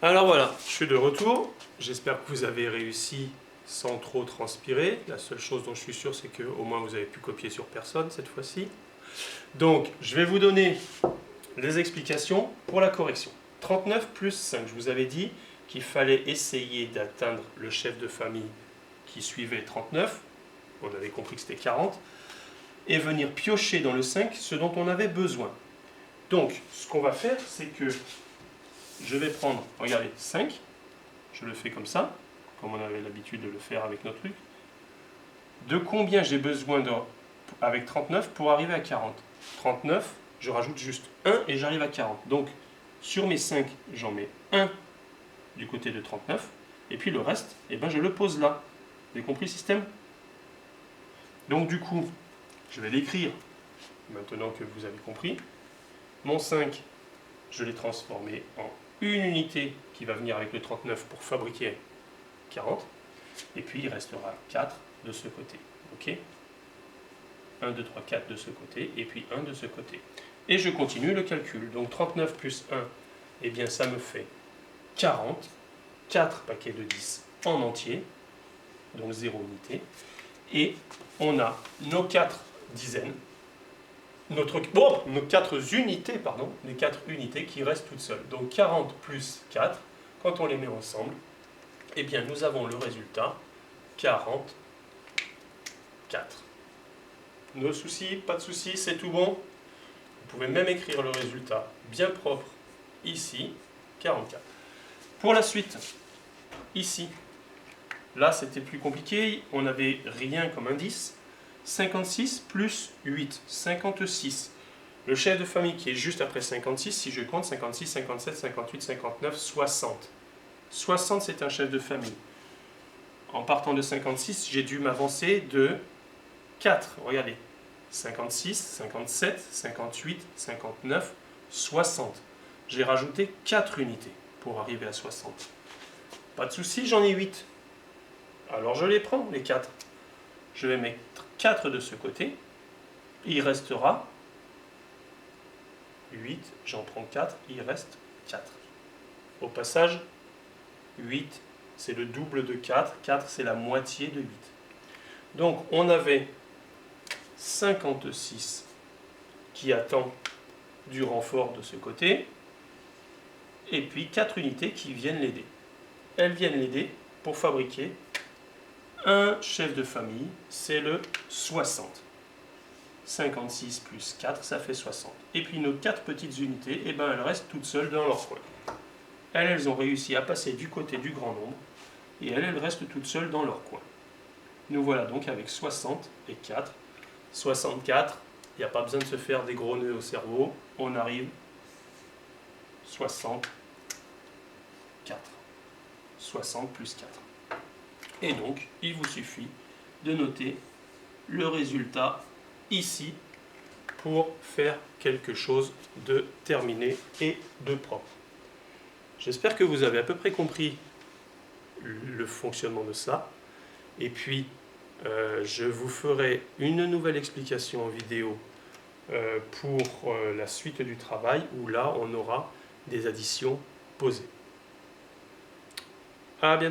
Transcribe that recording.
Alors voilà, je suis de retour. J'espère que vous avez réussi sans trop transpirer. La seule chose dont je suis sûr, c'est qu'au moins vous avez pu copier sur personne cette fois-ci. Donc, je vais vous donner les explications pour la correction. 39 plus 5, je vous avais dit qu'il fallait essayer d'atteindre le chef de famille qui suivait 39. On avait compris que c'était 40. Et venir piocher dans le 5 ce dont on avait besoin. Donc, ce qu'on va faire, c'est que je vais prendre, regardez, 5, je le fais comme ça, comme on avait l'habitude de le faire avec nos trucs. De combien j'ai besoin avec 39 pour arriver à 40 ? 39, je rajoute juste 1 et j'arrive à 40. Donc, sur mes 5, j'en mets 1 du côté de 39, et puis le reste, eh ben, je le pose là. Vous avez compris le système ? Donc du coup, je vais l'écrire, maintenant que vous avez compris. Mon 5, je l'ai transformé en une unité qui va venir avec le 39 pour fabriquer 40. Et puis il restera 4 de ce côté. Ok ? 1, 2, 3, 4 de ce côté, et puis 1 de ce côté. Et je continue le calcul. Donc 39 plus 1, eh bien ça me fait 40. 4 paquets de 10 en entier, donc 0 unité. Et on a nos 4 dizaines, nos 4 unités, pardon, les 4 unités qui restent toutes seules. Donc 40 plus 4, quand on les met ensemble, eh bien nous avons le résultat 44. No soucis, pas de soucis, c'est tout bon. Vous pouvez même écrire le résultat bien propre ici, 44. Pour la suite, ici, là c'était plus compliqué, on n'avait rien comme indice. 56 plus 8, 56. Le chef de famille qui est juste après 56, si je compte 56, 57, 58, 59, 60. 60 c'est un chef de famille. En partant de 56, j'ai dû m'avancer de 4. Regardez. 56, 57, 58, 59, 60. J'ai rajouté 4 unités pour arriver à 60. Pas de souci, j'en ai 8. Alors je les prends, les 4. Je vais mettre 4 de ce côté. Il restera 8. J'en prends 4. Il reste 4. Au passage, 8, c'est le double de 4. 4, c'est la moitié de 8. Donc, on avait 56 qui attend du renfort de ce côté. Et puis 4 unités qui viennent l'aider. Elles viennent l'aider pour fabriquer un chef de famille, c'est le 60. 56 plus 4, ça fait 60. Et puis nos 4 petites unités, eh ben, elles restent toutes seules dans leur coin. Elles ont réussi à passer du côté du grand nombre, et elles restent toutes seules dans leur coin. Nous voilà donc avec 60 et 4. 64, il n'y a pas besoin de se faire des gros nœuds au cerveau, on arrive 64. 60 plus 4. Et donc, il vous suffit de noter le résultat ici pour faire quelque chose de terminé et de propre. J'espère que vous avez à peu près compris le fonctionnement de ça. Et puis, je vous ferai une nouvelle explication en vidéo pour la suite du travail où là, on aura des additions posées. À bientôt.